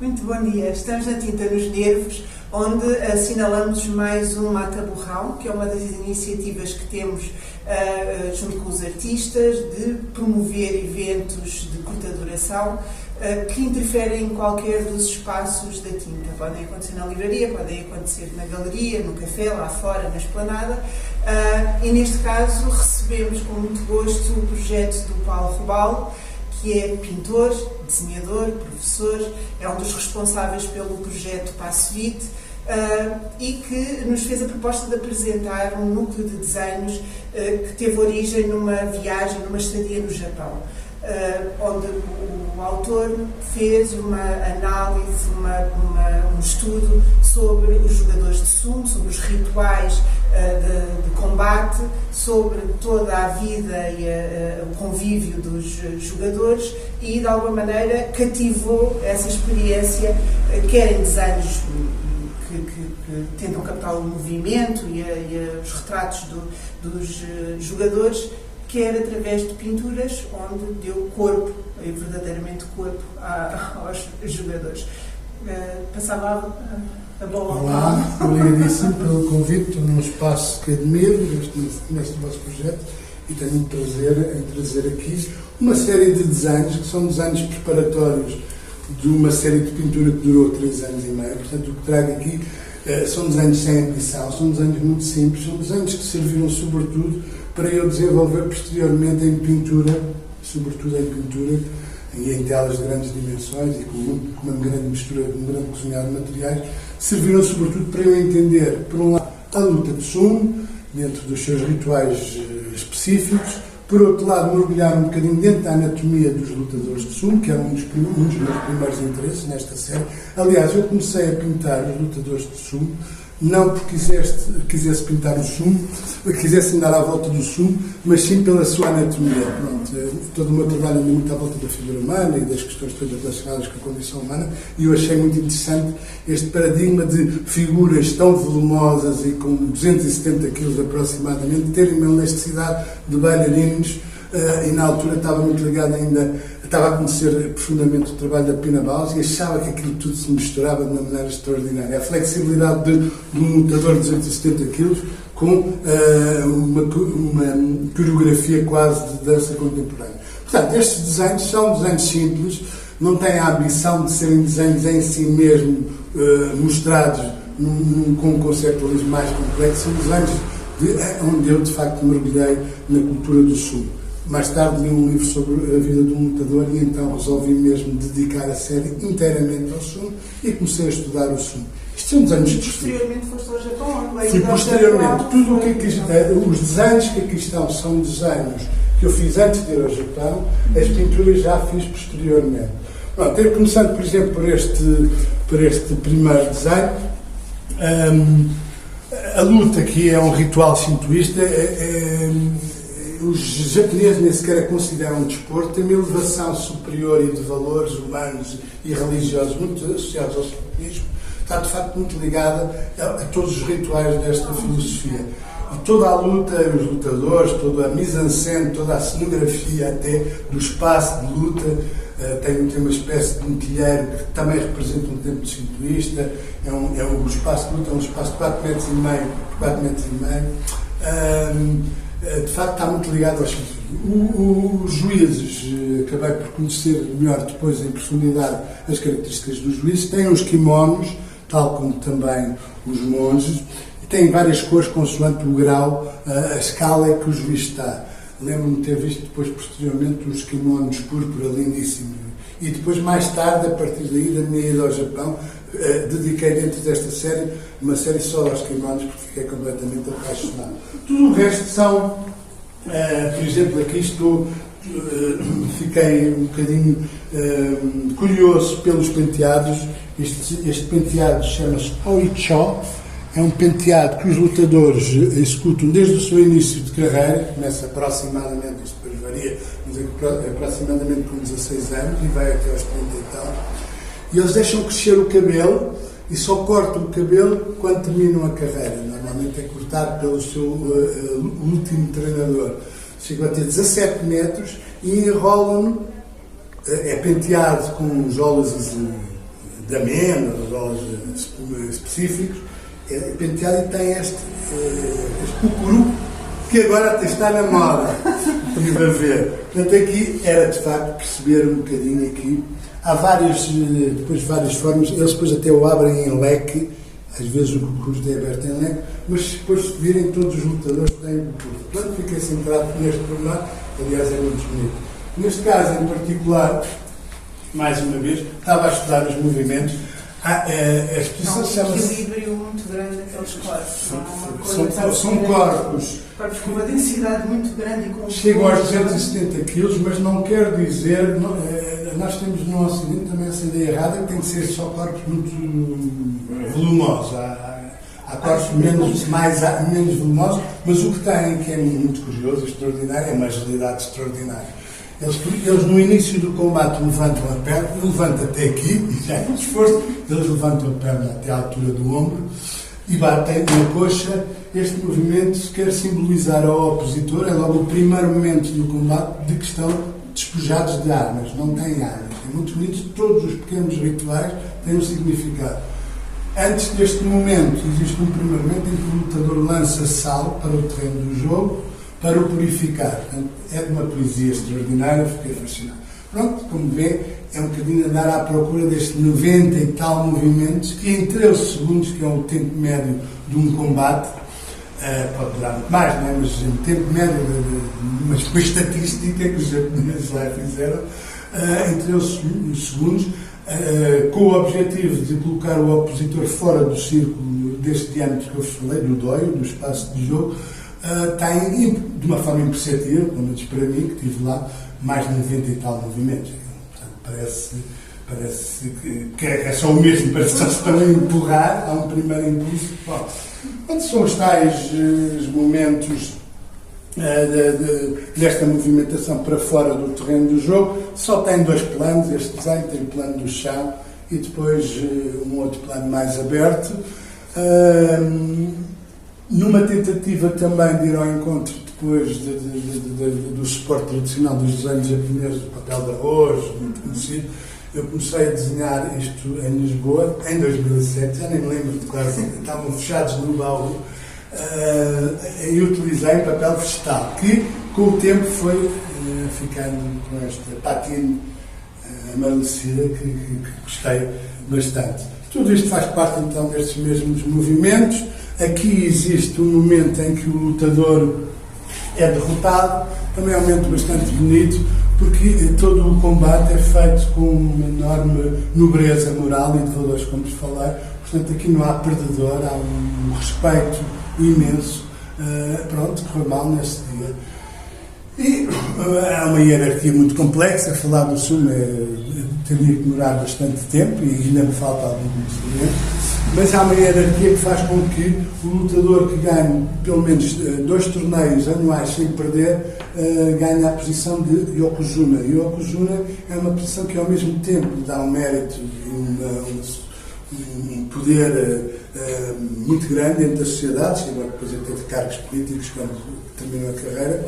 Muito bom dia. Estamos na Tinta nos Nervos, onde assinalamos mais um Mata Borrão, que é uma das iniciativas que temos junto com os artistas de promover eventos de curta duração que interferem em qualquer dos espaços da tinta. Podem acontecer na livraria, podem acontecer na galeria, no café, lá fora, na esplanada. E neste caso recebemos com muito gosto o projeto do Paulo Robalo, que é pintor, desenhador, professor, é um dos responsáveis pelo projeto Passo Vite e que nos fez a proposta de apresentar um núcleo de desenhos que teve origem numa viagem, numa estadia no Japão, onde o autor fez uma análise, um estudo sobre os jogadores de sumo, sobre os rituais de combate, sobre toda a vida e o convívio dos jogadores e, de alguma maneira, cativou essa experiência, quer em desenhos que tentam captar o movimento e os retratos dos jogadores, quer através de pinturas onde deu corpo, verdadeiramente corpo, aos jogadores. Passava a bola. Olá, obrigadíssimo pelo convite. Estou num espaço que admiro neste vosso projeto e tenho muito prazer em trazer aqui uma série de desenhos que são desenhos preparatórios de uma série de pintura que durou 3 anos e meio. Portanto, o que trago aqui são desenhos sem ambição, são desenhos muito simples, são desenhos que serviram sobretudo para eu desenvolver posteriormente em pintura, sobretudo em pintura e em telas de grandes dimensões e com uma grande mistura, um grande cozinhado de materiais, serviram sobretudo para eu entender, por um lado, a luta de sumo, dentro dos seus rituais específicos, por outro lado, mergulhar um bocadinho dentro da anatomia dos lutadores de sumo, que era um dos meus primeiros interesses nesta série. Aliás, eu comecei a pintar os lutadores de sumo não porque quisesse pintar o sumo, quisesse andar à volta do sumo, mas sim pela sua anatomia. Pronto, todo o meu trabalho anda muito à volta da figura humana e das questões todas relacionadas com a condição humana, e eu achei muito interessante este paradigma de figuras tão volumosas e com 270 quilos aproximadamente terem uma elasticidade de bailarinos. E na altura estava muito ligado ainda, estava a conhecer profundamente o trabalho da Pina Bausch e achava que aquilo tudo se misturava de uma maneira extraordinária. A flexibilidade de um lutador de 270 kg com uma coreografia quase de dança contemporânea. Portanto, estes desenhos são desenhos simples, não têm a ambição de serem desenhos em si mesmo mostrados com um conceptualismo mais complexo, são desenhos onde eu de facto mergulhei na cultura do sumo. Mais tarde li um livro sobre a vida de um lutador e então resolvi mesmo dedicar a série inteiramente ao sumo e comecei a estudar o sumo. Isto são desenhos de posteriormente foste ao Japão? Sim, posteriormente. Tudo o que aqui, os desenhos que aqui estão são desenhos que eu fiz antes de ir ao Japão, as pinturas já fiz posteriormente. Pronto, começando, por exemplo, por este primeiro desenho. A luta, que é um ritual shintoísta, os japoneses nem sequer a consideram um desporto, tem uma elevação superior e de valores humanos e religiosos muito associados ao shintoísmo, está de facto muito ligada a todos os rituais desta filosofia. E toda a luta, os lutadores, toda a mise-en-scène, toda a cenografia até do espaço de luta, tem uma espécie de quinquilheiro que também representa um templo shintoísta, o espaço de luta é um espaço de 4,5 metros por 4,5 metros. De facto está muito ligado aos shintoísmo. Os juízes, acabei por conhecer melhor depois em profundidade as características dos juízes, têm uns kimonos, tal como também os monges, e têm várias cores consoante o grau, a escala que o juiz está. Lembro-me de ter visto depois, posteriormente, os kimonos púrpura lindíssimos. E depois, mais tarde, a partir daí, da minha ida ao Japão, dediquei dentro desta série uma série só aos kimonos, porque fiquei completamente apaixonado. Tudo o resto são, por exemplo, aqui fiquei um bocadinho curioso pelos penteados. Este penteado chama-se Oicho. É um penteado que os lutadores executam desde o seu início de carreira, começa aproximadamente, isto depois varia, mas aproximadamente com 16 anos e vai até aos 30 e tal. E eles deixam crescer o cabelo e só cortam o cabelo quando terminam a carreira. Normalmente é cortado pelo seu último treinador. Chegam a ter 17 metros e enrolam-no, é penteado com jolas de amêndoas, rolos específicos, é penteado e tem este cucuru que agora até está na moda, estive a ver. Portanto, aqui era de facto perceber um bocadinho aqui. Há várias formas, eles depois até o abrem em leque, às vezes o cucuru é aberto em leque, mas depois se virem todos os lutadores têm cucuru. Portanto, fiquei centrado neste pormenor, aliás é muito bonito. Neste caso em particular, mais uma vez, estava a estudar os movimentos. A exposição chama-se... um equilíbrio muito grande daqueles corpos. São corpos com uma densidade muito grande e com... Chegam aos 270 kg, mas não quer dizer... nós temos no Ocidente também essa ideia errada que tem que ser só corpos muito volumosos. Há corpos menos volumosos, mas o que têm, que é muito curioso, extraordinário, é uma agilidade extraordinária. Eles no início do combate levantam a perna, levantam até aqui, e já é um esforço, eles levantam a perna até à altura do ombro e batem na coxa. Este movimento quer simbolizar ao opositor, é logo o primeiro momento do combate, de que estão despojados de armas, não têm armas. É muito bonito, todos os pequenos rituais têm um significado. Antes deste momento, existe um primeiro momento em que o lutador lança sal para o terreno do jogo, para o purificar. Portanto, é de uma poesia extraordinária, fiquei fascinado. Pronto, como vê, é um bocadinho andar à procura destes 90 e tal movimentos, que em 13 segundos, que é o tempo médio de um combate, pode durar muito mais, não é? Mas em tempo médio, uma estatística que os japoneses lá fizeram, em 13 segundos, com o objetivo de colocar o opositor fora do círculo deste diâmetro que eu vos falei, do doio, do espaço de jogo, tem, de uma forma imperceptível, pelo menos para mim, que estive lá, mais de 90 e tal movimentos. Portanto, parece que é só o mesmo, parece que só se estão a empurrar, há um primeiro impulso. Bom, quando são os tais os momentos desta movimentação para fora do terreno do jogo, só tem dois planos. Este desenho tem o plano do chão e depois um outro plano mais aberto. Numa tentativa também de ir ao encontro depois do suporte tradicional dos desenhos japoneses, do papel de arroz, muito conhecido, eu comecei a desenhar isto em Lisboa, em 2007, já nem me lembro de quase, estavam fechados no baú, e utilizei papel vegetal, que com o tempo foi ficando com esta patina amarelecida que gostei bastante. Tudo isto faz parte então destes mesmos movimentos. Aqui existe um momento em que o lutador é derrotado, também é um momento bastante bonito, porque todo o combate é feito com uma enorme nobreza moral e de valores, como vos falei. Portanto, aqui não há perdedor, há um respeito imenso. Pronto, correu mal nesse dia. E há uma hierarquia muito complexa. Falar do sumo teria que demorar bastante tempo e ainda me falta algum conhecimento. Mas há uma hierarquia que faz com que o lutador que ganhe pelo menos 2 torneios anuais sem perder ganhe a posição de Yokozuna. E Yokozuna é uma posição que ao mesmo tempo dá um mérito e um poder muito grande dentro da sociedade, chegou depois a ter cargos políticos quando terminou a carreira.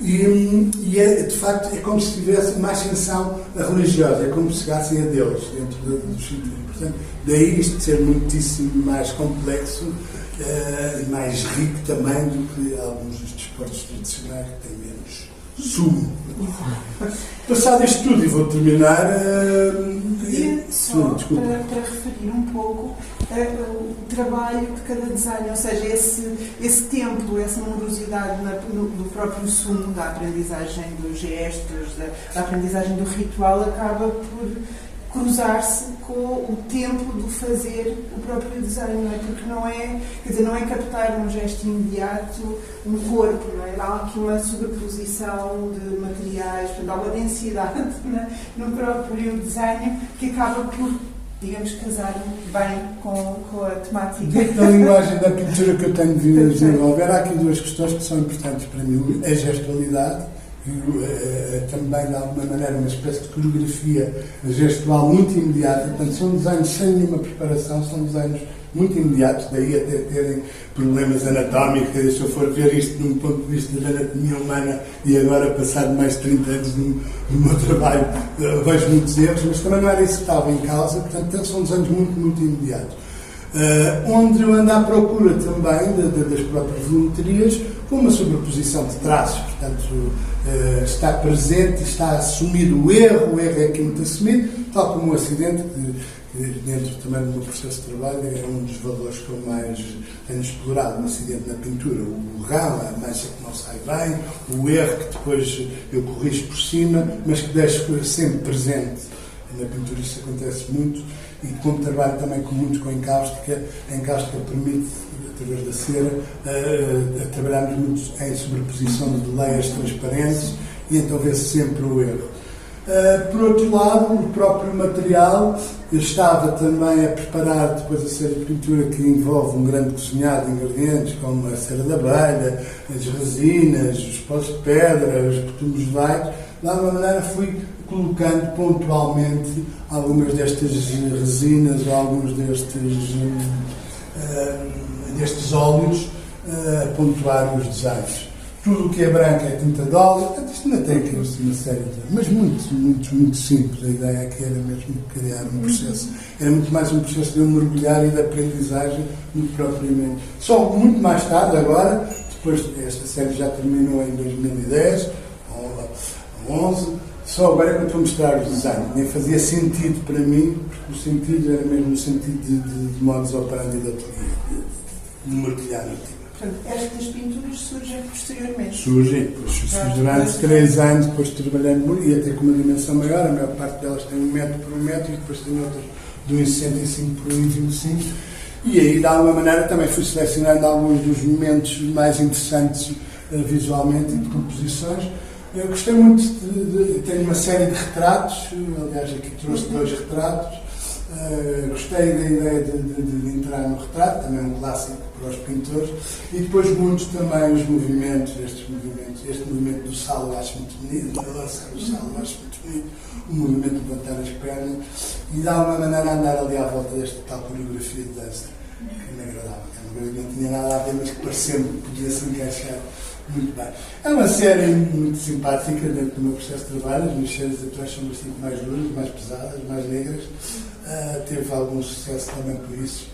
E de facto é como se tivesse uma ascensão religiosa, é como se chegassem a Deus dentro do sentido. Portanto, daí isto ser muitíssimo mais complexo e mais rico também do que alguns dos desportos tradicionais que têm menos sumo. Passado isto tudo, e vou terminar. Só para referir um pouco o trabalho de cada desenho, ou seja, esse tempo, essa morosidade no próprio sumo da aprendizagem dos gestos, da aprendizagem do ritual, acaba por cruzar-se com o tempo de fazer o próprio desenho, não é? Porque não é captar um gesto imediato, um corpo, não é? Há aqui uma sobreposição de materiais, portanto, há uma densidade no próprio desenho que acaba por, digamos, casar bem com a temática. Dentro da linguagem da pintura que eu tenho vindo a desenvolver, há aqui 2 questões que são importantes para mim. A gestualidade, também de alguma maneira uma espécie de coreografia gestual muito imediata. Portanto, são desenhos sem nenhuma preparação, são desenhos muito imediatos, daí até terem problemas anatómicos. Se eu for ver isto de um ponto de vista da anatomia humana e agora passado mais de 30 anos no meu trabalho, vejo muitos erros, mas também não era isso que estava em causa, portanto são desenhos muito, muito imediatos. Onde eu ando à procura também das próprias volumetrias, com uma sobreposição de traços, portanto está presente, está assumido o erro é aqui muito assumido, tal como o acidente, que dentro também do meu processo de trabalho é um dos valores que eu mais tenho explorado, um acidente na pintura, o ramo, a mancha que não sai bem, o erro que depois eu corrijo por cima, mas que deixo sempre presente. Na pintura isso acontece muito, e como trabalho também muito com encáustica, a encáustica permite, através da cera, trabalharmos muito em sobreposição de layers transparentes e então vê-se sempre o erro. Por outro lado, o próprio material, eu estava também a preparar depois a série de pintura que envolve um grande cozinhado de ingredientes, como a cera de abelha, as resinas, os pós de pedra, os betumes de baixo. De alguma maneira fui colocando pontualmente algumas destas resinas ou alguns destes óleos a pontuar os desenhos. Tudo o que é branco é tinta de óleo, portanto isto ainda tem aqui uma série de... mas muito simples. A ideia aqui era mesmo criar um processo, era muito mais um processo de eu mergulhar e de aprendizagem muito propriamente. Só muito mais tarde, agora, depois esta série já terminou em 2010, ou 11, só agora é que eu estou a mostrar os desenhos. Nem fazia sentido para mim, porque o sentido era mesmo o sentido de modus operandi da ateliê, de mergulhar no tema. Portanto, estas pinturas surgem posteriormente? Surgem, depois durante 3 anos, depois trabalhando muito, e até com uma dimensão maior, a maior parte delas tem 1 metro por 1 metro, e depois tem outras de 1,65 por 1,25. E aí, de alguma maneira, também fui selecionando alguns dos momentos mais interessantes visualmente e de composições. Eu gostei muito tenho uma série de retratos, aliás aqui trouxe 2 retratos. Gostei da ideia de entrar no retrato, também um clássico para os pintores, e depois muitos também os movimentos, este movimento do salo eu acho muito bonito, a lança do salo eu acho muito bonito, o movimento de levantar as pernas, e de alguma maneira andar ali à volta desta tal coreografia de dança, que me agradava, que não tinha nada a ver, mas que pareceu-me que podia se encaixar muito bem. É uma série muito simpática dentro do meu processo de trabalho. As minhas séries atuais são bastante mais duras, mais pesadas, mais negras. Teve algum sucesso também por isso.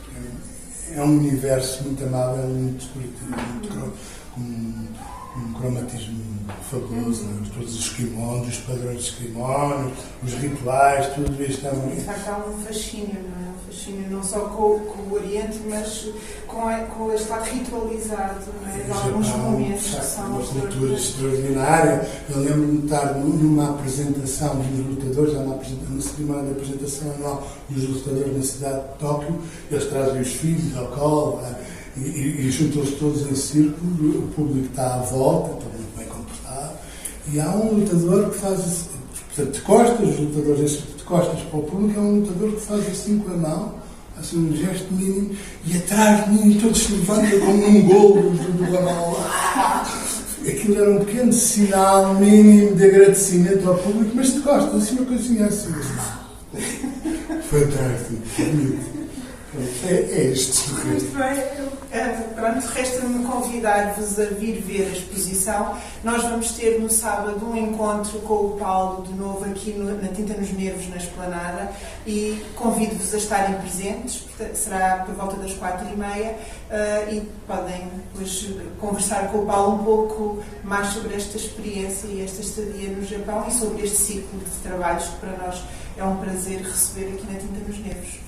É um universo muito amável, muito colorido, com um cromatismo fabuloso, né? Todos os kimonos, os padrões de kimonos, os rituais, tudo isto é muito... De facto, há um fascínio, não é? Um fascínio não só com o Oriente, mas com este lado ritualizado, não é? De alguns momentos que são... Uma cultura extraordinária. Eu lembro-me de estar numa apresentação dos lutadores, numa cerimónia de apresentação anual dos lutadores na cidade de Tóquio. Eles trazem os filhos ao colo, e juntam-se todos em círculo, o público está à volta, está muito bem comportado, e há um lutador que faz, portanto, de costas, os lutadores de costas para o público, é um lutador que faz assim com a mão, assim um gesto mínimo, e atrás de mim todos se levantam como um golo do ramal. Aquilo era um pequeno sinal mínimo de agradecimento ao público, mas de costas, assim uma coisinha assim. Fantástico, bonito. É isto. Muito bem. Pronto, resta-me convidar-vos a vir ver a exposição. Nós vamos ter no sábado um encontro com o Paulo de novo aqui na Tinta nos Nervos, na Esplanada, e convido-vos a estarem presentes. Será por volta das 4h30 e podem depois conversar com o Paulo um pouco mais sobre esta experiência e esta estadia no Japão e sobre este ciclo de trabalhos que para nós é um prazer receber aqui na Tinta nos Nervos.